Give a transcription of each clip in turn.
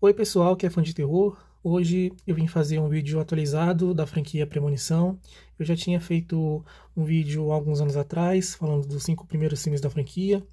Oi pessoal, que é fã de terror. Hoje eu vim fazer um vídeo atualizado da franquia Premonição. Eu já tinha feito um vídeo há alguns anos atrás, falando dos 5 primeiros filmes da franquia.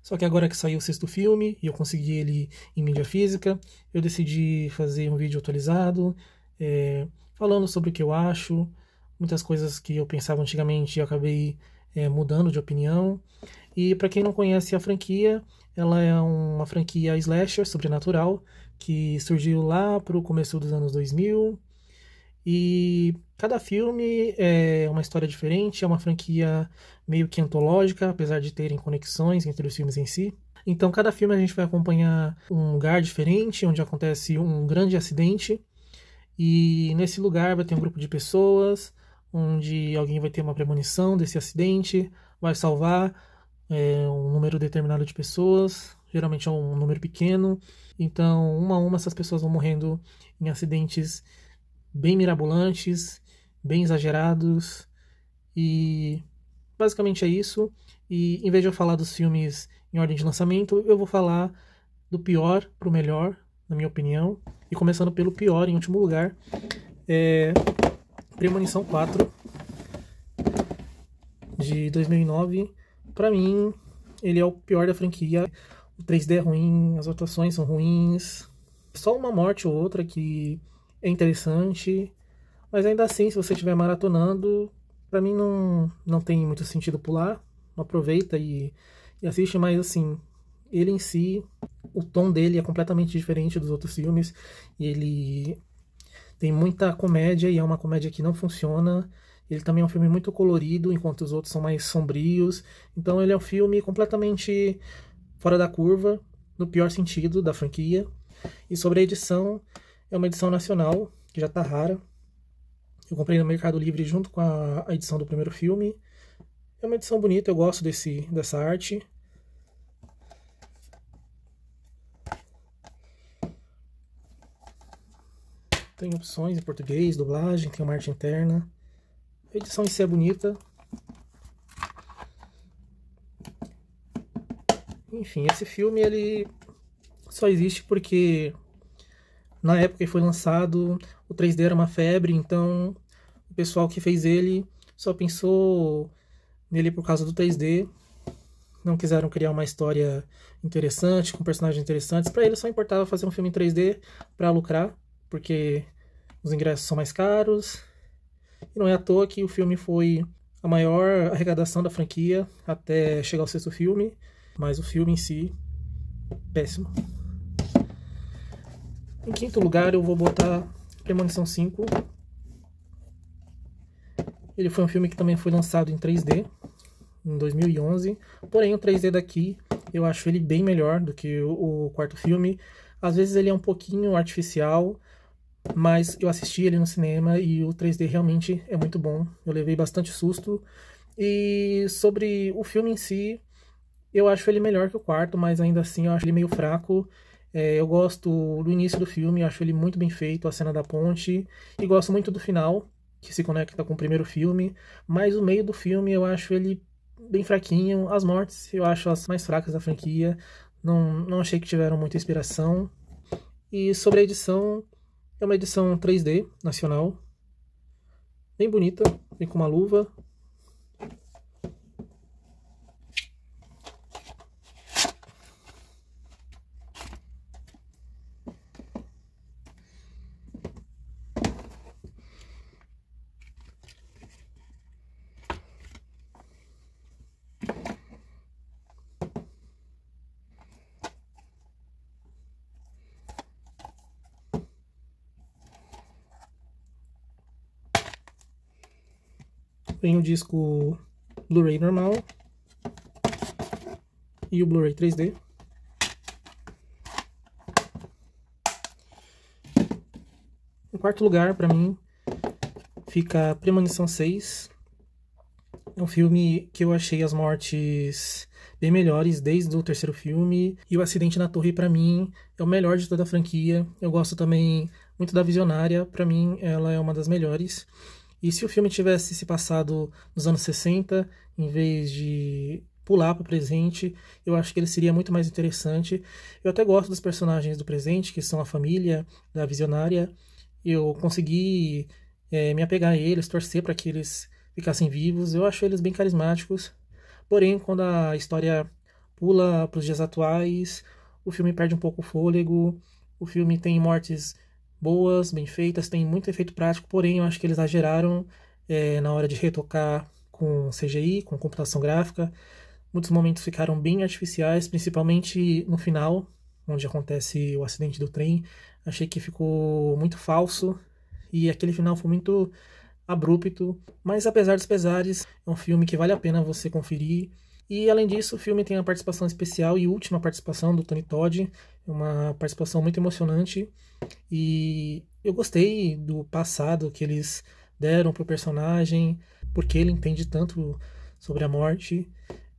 Só que agora que saiu o 6º filme e eu consegui ele em mídia física, eu decidi fazer um vídeo atualizado, falando sobre o que eu acho, muitas coisas que eu pensava antigamente e eu acabei mudando de opinião. E para quem não conhece a franquia, ela é uma franquia slasher sobrenatural que surgiu lá para o começo dos anos 2000. E cada filme é uma história diferente, é uma franquia meio que antológica, apesar de terem conexões entre os filmes em si. Então, cada filme a gente vai acompanhar um lugar diferente, onde acontece um grande acidente. E nesse lugar vai ter um grupo de pessoas, onde alguém vai ter uma premonição desse acidente, vai salvar um número determinado de pessoas, geralmente é um número pequeno. Então, uma a uma, essas pessoas vão morrendo em acidentes bem mirabolantes, bem exagerados, e basicamente é isso. E em vez de eu falar dos filmes em ordem de lançamento, eu vou falar do pior para o melhor, na minha opinião, e começando pelo pior, em último lugar, Premonição 4, de 2009. Para mim, ele é o pior da franquia. O 3D é ruim, as atuações são ruins, só uma morte ou outra que é interessante, mas ainda assim, se você estiver maratonando, pra mim não tem muito sentido pular. Aproveita e assiste, mas assim, ele em si, o tom dele é completamente diferente dos outros filmes, e ele tem muita comédia, e é uma comédia que não funciona. Ele também é um filme muito colorido, enquanto os outros são mais sombrios. Então ele é um filme completamente fora da curva, no pior sentido da franquia. E sobre a edição, é uma edição nacional, que já está rara. Eu comprei no Mercado Livre junto com a edição do primeiro filme. É uma edição bonita, eu gosto dessa arte. Tem opções em português, dublagem, tem uma arte interna. A edição em si é bonita. Enfim, esse filme ele só existe porque na época que foi lançado, o 3D era uma febre, então o pessoal que fez ele só pensou nele por causa do 3D. Não quiseram criar uma história interessante, com personagens interessantes. Para eles só importava fazer um filme em 3D para lucrar, porque os ingressos são mais caros. E não é à toa que o filme foi a maior arrecadação da franquia até chegar ao 6º filme, mas o filme em si, péssimo. Em quinto lugar eu vou botar Premonição 5. Ele foi um filme que também foi lançado em 3D, em 2011. Porém, o 3D daqui, eu acho ele bem melhor do que o quarto filme. Às vezes ele é um pouquinho artificial, mas eu assisti ele no cinema e o 3D realmente é muito bom. Eu levei bastante susto. E sobre o filme em si, eu acho ele melhor que o quarto, mas ainda assim eu acho ele meio fraco. Eu gosto do início do filme, eu acho ele muito bem feito, a cena da ponte. E gosto muito do final, que se conecta com o primeiro filme. Mas o meio do filme eu acho ele bem fraquinho. As mortes eu acho as mais fracas da franquia. Não achei que tiveram muita inspiração. E sobre a edição, é uma edição 3D nacional, bem bonita, vem com uma luva. Vem o disco Blu-ray normal e o Blu-ray 3D. Em quarto lugar, para mim, fica Premonição 6. É um filme que eu achei as mortes bem melhores desde o 3º filme. E o acidente na torre, para mim, é o melhor de toda a franquia. Eu gosto também muito da Visionária. Para mim, ela é uma das melhores. E se o filme tivesse se passado nos anos 60, em vez de pular para o presente. Eu acho que ele seria muito mais interessante. Eu até gosto dos personagens do presente, que são a família da Visionária. Eu consegui me apegar a eles, torcer para que eles ficassem vivos. Eu acho eles bem carismáticos. Porém, quando a história pula para os dias atuais, o filme perde um pouco o fôlego. O filme tem mortes boas, bem feitas, tem muito efeito prático, porém eu acho que eles exageraram na hora de retocar com CGI, com computação gráfica. Muitos momentos ficaram bem artificiais, principalmente no final, onde acontece o acidente do trem. Achei que ficou muito falso e aquele final foi muito abrupto, mas apesar dos pesares, é um filme que vale a pena você conferir. E além disso, o filme tem a participação especial e última participação do Tony Todd, uma participação muito emocionante. E eu gostei do passado que eles deram pro personagem, porque ele entende tanto sobre a morte.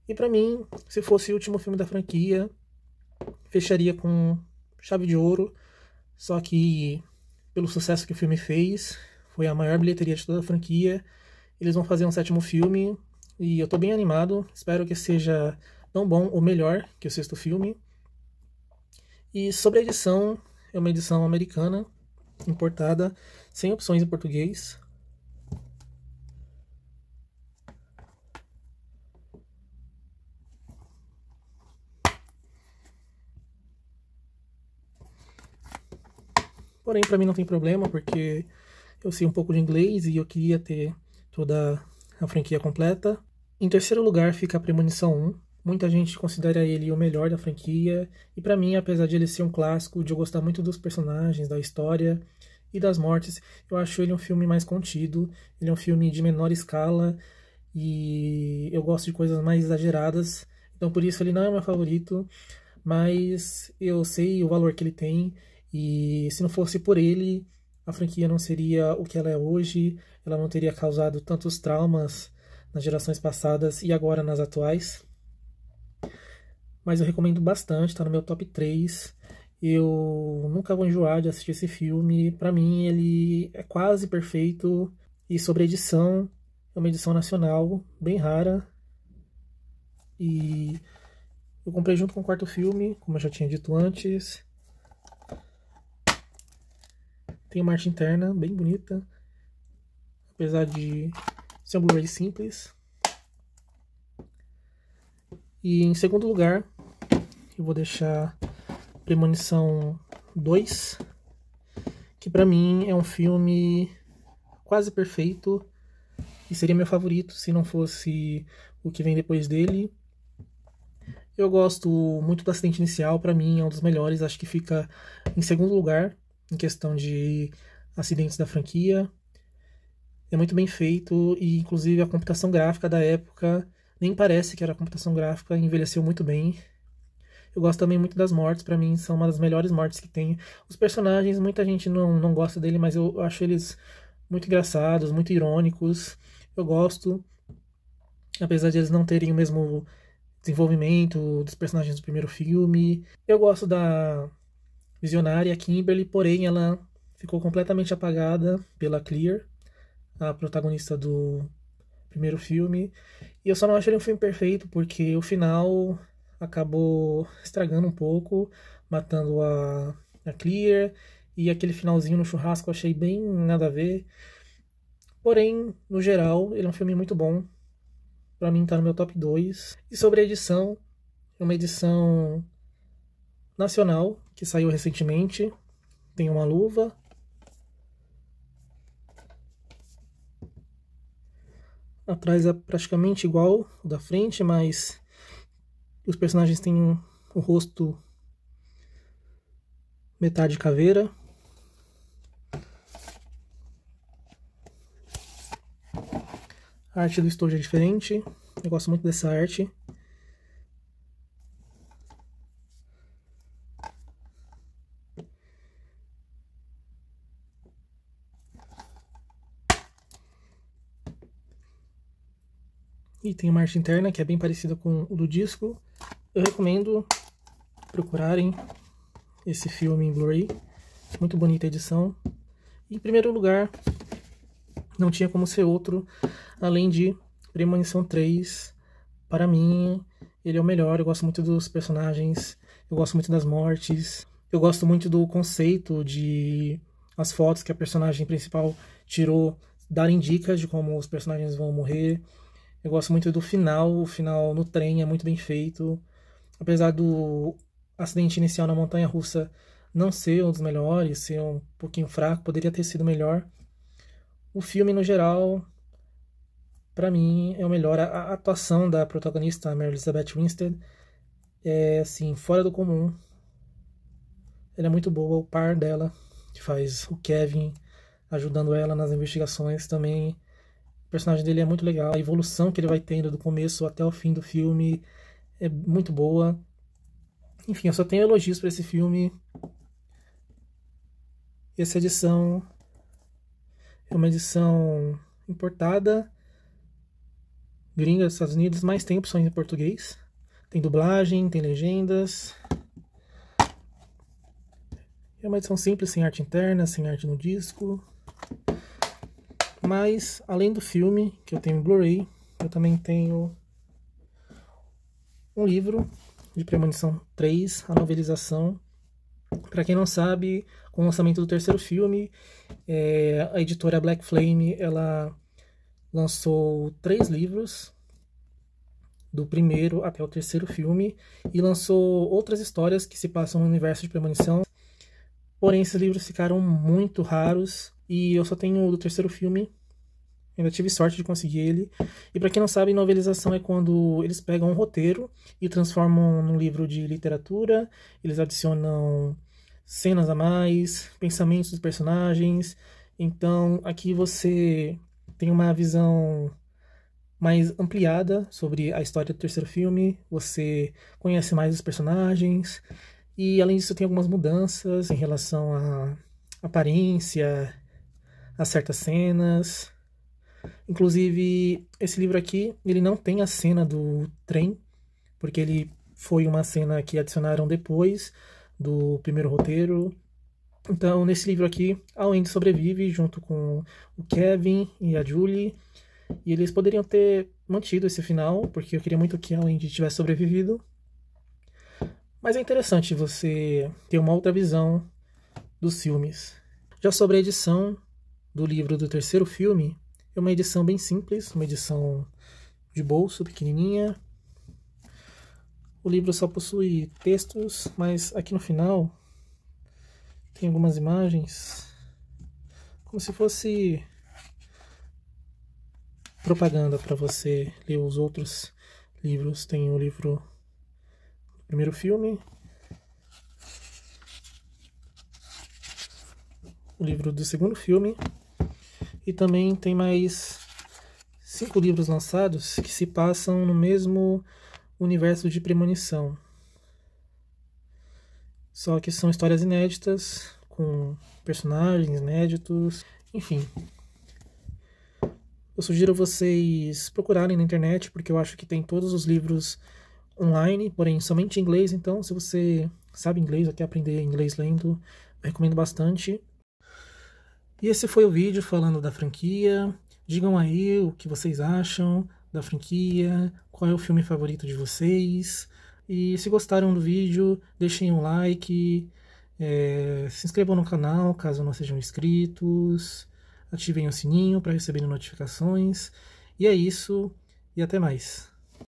E pra mim, se fosse o último filme da franquia, fecharia com chave de ouro. Só que, pelo sucesso que o filme fez, foi a maior bilheteria de toda a franquia. Eles vão fazer um 7º filme e eu tô bem animado. Espero que seja tão bom ou melhor que o 6º filme. E sobre a edição, é uma edição americana, importada, sem opções em português. Porém, para mim não tem problema, porque eu sei um pouco de inglês e eu queria ter toda a franquia completa. Em terceiro lugar fica a Premonição 1. Muita gente considera ele o melhor da franquia. E para mim, apesar de ele ser um clássico, de eu gostar muito dos personagens, da história e das mortes, eu acho ele um filme mais contido. Ele é um filme de menor escala e eu gosto de coisas mais exageradas. Então por isso ele não é meu favorito, mas eu sei o valor que ele tem. E se não fosse por ele, a franquia não seria o que ela é hoje, ela não teria causado tantos traumas nas gerações passadas e agora nas atuais. Mas eu recomendo bastante, tá no meu top 3. Eu nunca vou enjoar de assistir esse filme. Pra mim, ele é quase perfeito. E sobre a edição, é uma edição nacional, bem rara. E eu comprei junto com o 4º filme, como eu já tinha dito antes. Tem uma arte interna bem bonita, apesar de ser um Blu-ray simples. E em segundo lugar, eu vou deixar Premonição 2, que pra mim é um filme quase perfeito e seria meu favorito se não fosse o que vem depois dele. Eu gosto muito do acidente inicial, pra mim é um dos melhores, acho que fica em segundo lugar em questão de acidentes da franquia. É muito bem feito e inclusive a computação gráfica da época nem parece que era computação gráfica, envelheceu muito bem. Eu gosto também muito das mortes, pra mim são uma das melhores mortes que tem. Os personagens, muita gente não gosta dele, mas eu acho eles muito engraçados, muito irônicos. Eu gosto, apesar de eles não terem o mesmo desenvolvimento dos personagens do primeiro filme. Eu gosto da Visionária, Kimberly, porém ela ficou completamente apagada pela Clear, a protagonista do primeiro filme. E eu só não acho ele um filme perfeito porque o final acabou estragando um pouco, matando a Clear, e aquele finalzinho no churrasco eu achei bem nada a ver. Porém, no geral, ele é um filme muito bom. Pra mim tá no meu top 2. E sobre a edição, é uma edição nacional que saiu recentemente. Tem uma luva. Atrás é praticamente igual o da frente, mas os personagens têm o rosto metade caveira. A arte do estojo é diferente. Eu gosto muito dessa arte. E tem uma arte interna que é bem parecida com o do disco. Eu recomendo procurarem esse filme em Blu-ray. Muito bonita a edição. Em primeiro lugar, não tinha como ser outro, além de Premonição 3, Para mim, ele é o melhor. Eu gosto muito dos personagens, eu gosto muito das mortes, eu gosto muito do conceito de as fotos que a personagem principal tirou darem dicas de como os personagens vão morrer. Eu gosto muito do final, o final no trem é muito bem feito. Apesar do acidente inicial na montanha-russa não ser um dos melhores, ser um pouquinho fraco, poderia ter sido melhor. O filme, no geral, pra mim, é o melhor. A atuação da protagonista, a Mary Elizabeth Winstead, é, assim, fora do comum. Ela é muito boa. O par dela, que faz o Kevin, ajudando ela nas investigações também. O personagem dele é muito legal. A evolução que ele vai tendo do começo até o fim do filme é muito boa. Enfim, eu só tenho elogios para esse filme. Essa edição é uma edição importada, gringa dos Estados Unidos, mas tem opções em português. Tem dublagem, tem legendas. É uma edição simples, sem arte interna, sem arte no disco. Mas, além do filme, que eu tenho em Blu-ray, eu também tenho um livro de Premonição 3, a novelização. Para quem não sabe, com o lançamento do terceiro filme, a editora Black Flame, ela lançou 3 livros, do primeiro até o terceiro filme, e lançou outras histórias que se passam no universo de Premonição. Porém, esses livros ficaram muito raros, e eu só tenho o do terceiro filme. Ainda tive sorte de conseguir ele. E para quem não sabe, novelização é quando eles pegam um roteiro e transformam num livro de literatura, eles adicionam cenas a mais, pensamentos dos personagens. Então, aqui você tem uma visão mais ampliada sobre a história do terceiro filme, você conhece mais os personagens, e além disso tem algumas mudanças em relação à aparência, a certas cenas. Inclusive, esse livro aqui, ele não tem a cena do trem, porque ele foi uma cena que adicionaram depois do primeiro roteiro. Então, nesse livro aqui, a Wendy sobrevive junto com o Kevin e a Julie, e eles poderiam ter mantido esse final, porque eu queria muito que a Wendy tivesse sobrevivido. Mas é interessante você ter uma outra visão dos filmes. Já sobre a edição do livro do terceiro filme, é uma edição bem simples, uma edição de bolso, pequenininha. O livro só possui textos, mas aqui no final tem algumas imagens, como se fosse propaganda para você ler os outros livros. Tem o livro do primeiro filme, o livro do segundo filme, e também tem mais 5 livros lançados que se passam no mesmo universo de Premonição. Só que são histórias inéditas, com personagens inéditos, enfim. Eu sugiro vocês procurarem na internet, porque eu acho que tem todos os livros online, porém somente em inglês. Então, se você sabe inglês ou quer aprender inglês lendo, eu recomendo bastante. E esse foi o vídeo falando da franquia. Digam aí o que vocês acham da franquia, qual é o filme favorito de vocês. E se gostaram do vídeo, deixem um like, se inscrevam no canal caso não sejam inscritos, ativem o sininho para receberem notificações. E é isso, e até mais.